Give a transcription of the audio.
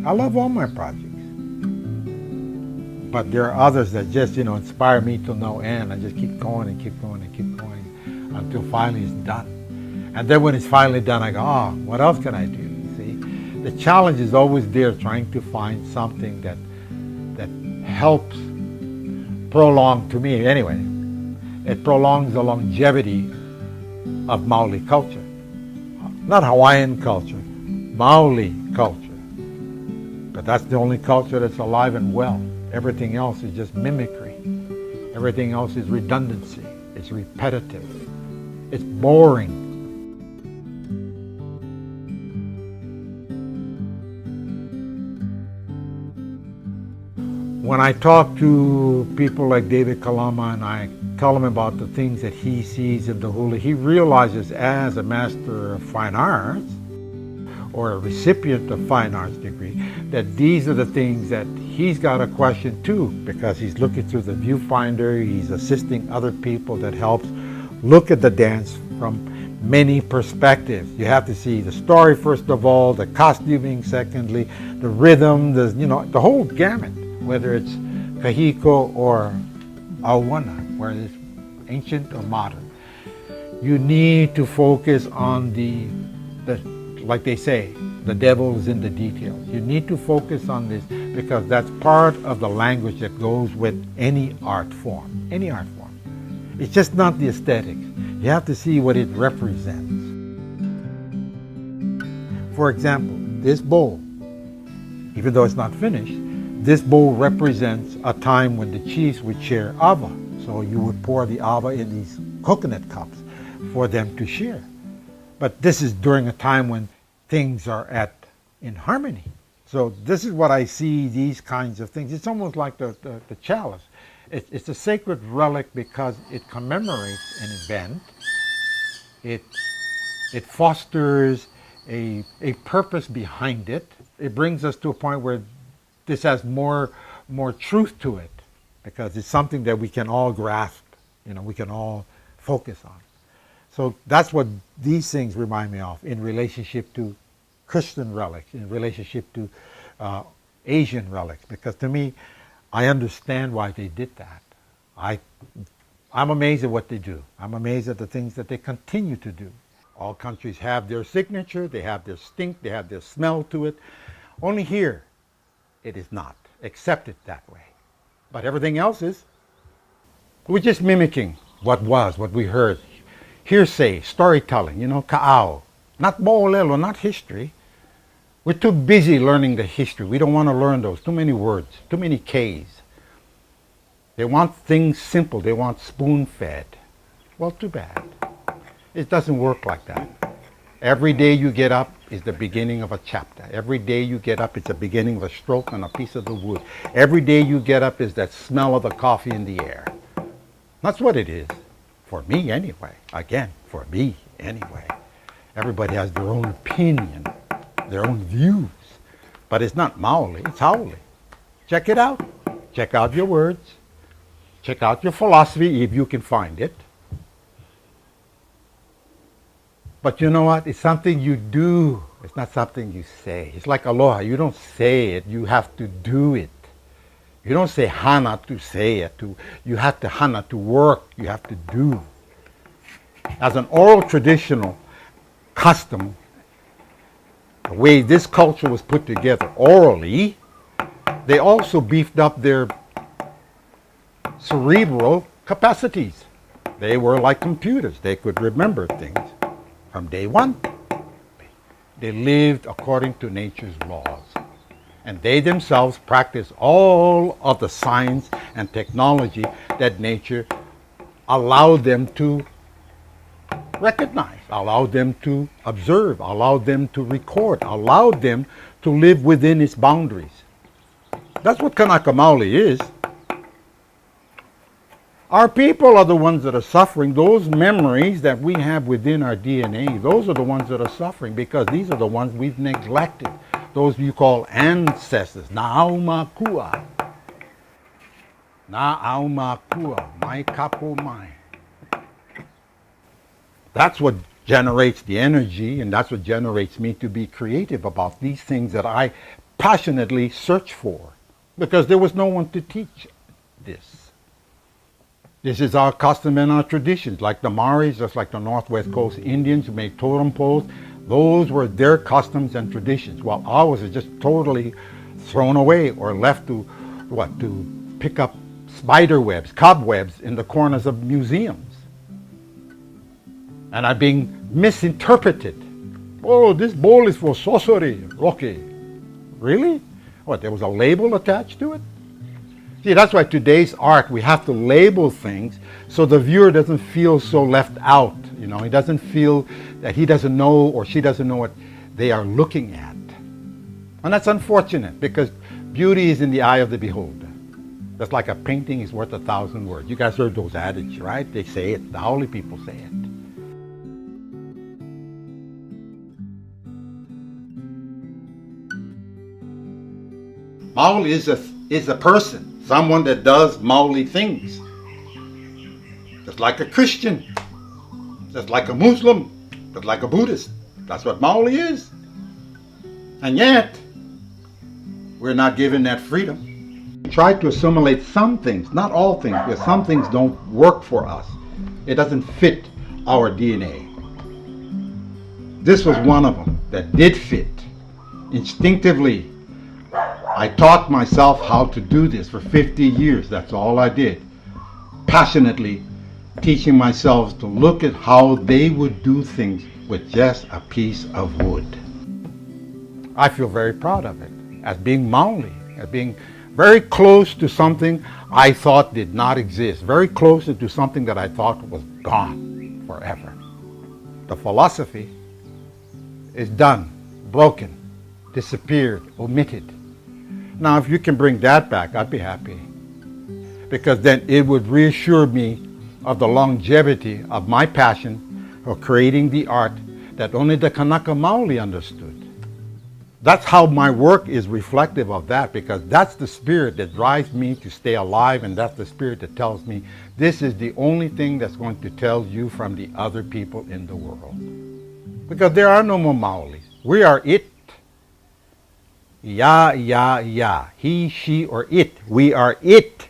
I love all my projects. But there are others that just, inspire me to no end. I just keep going and keep going and keep going until finally it's done. And then when it's finally done, I go, what else can I do? See, the challenge is always there, trying to find something that helps prolong, to me anyway, it prolongs the longevity of Maoli culture. Not Hawaiian culture, Maoli culture. But that's the only culture that's alive and well. Everything else is just mimicry. Everything else is redundancy. It's repetitive. It's boring. When I talk to people like David Kalama and I tell him about the things that he sees in the hula, he realizes as a master of fine arts or a recipient of fine arts degree that these are the things that he's got a question too, because he's looking through the viewfinder, he's assisting other people that helps look at the dance from many perspectives. You have to see the story first of all, the costuming secondly, the rhythm, the whole gamut, whether it's kahiko or awana, whether it's ancient or modern. You need to focus on the like they say, the devil is in the details. You need to focus on this because that's part of the language that goes with any art form. Any art form. It's just not the aesthetics. You have to see what it represents. For example, this bowl, even though it's not finished, this bowl represents a time when the chiefs would share ava. So you would pour the ava in these coconut cups for them to share. But this is during a time when things are in harmony. So this is what I see, these kinds of things. It's almost like the chalice. It's a sacred relic because it commemorates an event. It fosters a purpose behind it. It brings us to a point where this has more truth to it because it's something that we can all grasp, we can all focus on. So that's what these things remind me of in relationship to Christian relics, in relationship to Asian relics, because to me, I understand why they did that. I'm amazed at what they do. I'm amazed at the things that they continue to do. All countries have their signature, they have their stink, they have their smell to it. Only here, it is not accepted that way. But everything else is. We're just mimicking what we heard. Hearsay, storytelling, ka'ao. Not bo'olelo, not history. We're too busy learning the history. We don't want to learn those. Too many words, too many K's. They want things simple. They want spoon-fed. Well, too bad. It doesn't work like that. Every day you get up is the beginning of a chapter. Every day you get up is the beginning of a stroke on a piece of the wood. Every day you get up is that smell of the coffee in the air. That's what it is. For me, anyway. Again, for me, anyway. Everybody has their own opinion, their own views. But it's not Maoli, it's Haole. Check it out. Check out your words. Check out your philosophy if you can find it. But you know what? It's something you do. It's not something you say. It's like aloha. You don't say it. You have to do it. You don't say hana to say it. You have to hana to work. You have to do. As an oral traditional custom, the way this culture was put together orally, they also beefed up their cerebral capacities. They were like computers. They could remember things from day one. They lived according to nature's laws. And they themselves practiced all of the science and technology that nature allowed them to recognize, allowed them to observe, allowed them to record, allowed them to live within its boundaries. That's what Kanaka Maoli is. Our people are the ones that are suffering. Those memories that we have within our DNA, those are the ones that are suffering because these are the ones we've neglected. Those you call ancestors. Na'aumakua. Na'aumakua. Mai kapo mai. That's what generates the energy, and that's what generates me to be creative about these things that I passionately searched for, because there was no one to teach this. This is our custom and our traditions, like the Maoris, just like the Northwest Coast Indians who made totem poles. Those were their customs and traditions, while ours is just totally thrown away or left to pick up spider webs, cobwebs in the corners of museums, and are being misinterpreted. Oh, this bowl is for sorcery, Rocky. Really? What, there was a label attached to it? See, that's why today's art, we have to label things so the viewer doesn't feel so left out. You know, he doesn't feel that he doesn't know or she doesn't know what they are looking at. And that's unfortunate, because beauty is in the eye of the beholder. That's like a painting is worth 1,000 words. You guys heard those adages, right? They say it. The Iouli people say it. Maoli is a person, someone that does Maoli things. Just like a Christian, just like a Muslim, just like a Buddhist. That's what Maoli is. And yet, we're not given that freedom. We try to assimilate some things, not all things, because some things don't work for us. It doesn't fit our DNA. This was one of them that did fit. Instinctively, I taught myself how to do this for 50 years. That's all I did. Passionately teaching myself to look at how they would do things with just a piece of wood. I feel very proud of it, as being Maoli, as being very close to something I thought did not exist, very close to something that I thought was gone forever. The philosophy is done, broken, disappeared, omitted. Now, if you can bring that back, I'd be happy, because then it would reassure me of the longevity of my passion for creating the art that only the Kanaka Maoli understood. That's how my work is reflective of that, because that's the spirit that drives me to stay alive, and that's the spirit that tells me this is the only thing that's going to tell you from the other people in the world. Because there are no more Maolis. We are it. Ya, ya, ya. He, she, or it. We are it.